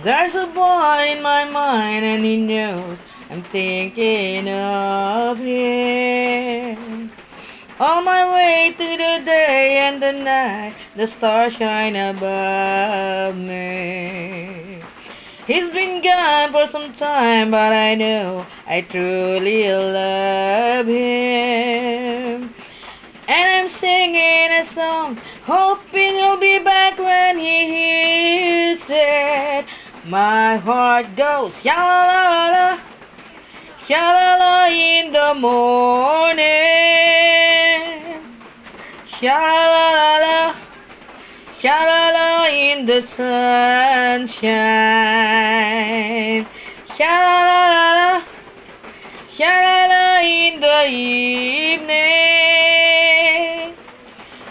There's a boy in my mind and he knows I'm thinking of him. On my way to the day and the night, the stars shine above me. He's been gone for some time, but I know I truly love him. And I'm singing a song, hoping he'll be back when he hears it. My heart goes sha-la-la-la, sha-la-la in the morning, sha-la-la-la, sha-la-la in the sunshine, sha-la-la-la, sha-la-la in the evening,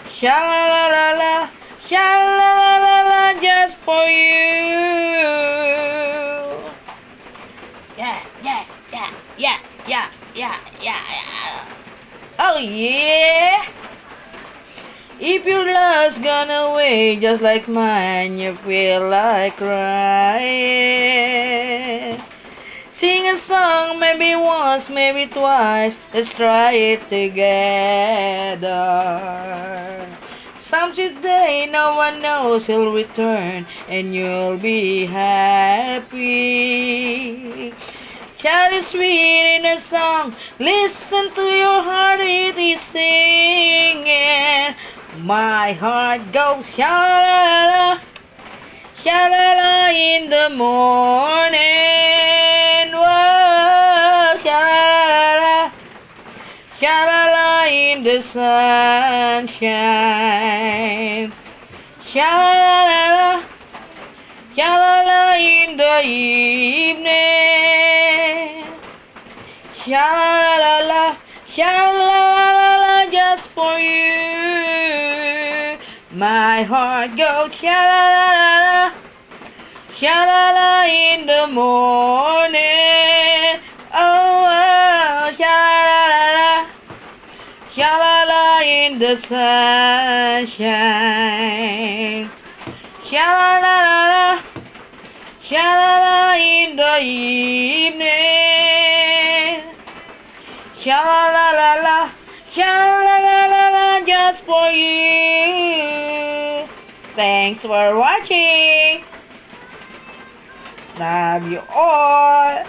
sha-la-la-la-la, sha-la-la-la-la just for you. Yeah, yeah, yeah, yeah, yeah, yeah, yeah. Oh yeah. If your love's gone away just like mine, you feel like crying. Sing a song maybe once, maybe twice. Let's try it together. Some day no one knows he'll return and you'll be happy. Shout it sweet in a song. Listen to your heart, it is singing. My heart goes sha-la-la, sha-la-la in the morning. Whoa, sha-la-la, sha-la-la in the sunshine. Sha-la-la-la, sha-la-la in the evening. Sha-la-la-la, sha-la-la-la just for you. My heart goes sha-la-la-la, sha-la-la in the morning. Oh, oh sha-la-la-la, sha-la-la in the sunshine. Sha-la-la-la-la, sha-la-la in the evening. Sha-la-la-la-la, sha-la-la-la-la just for you. Thanks for watching. Love you all.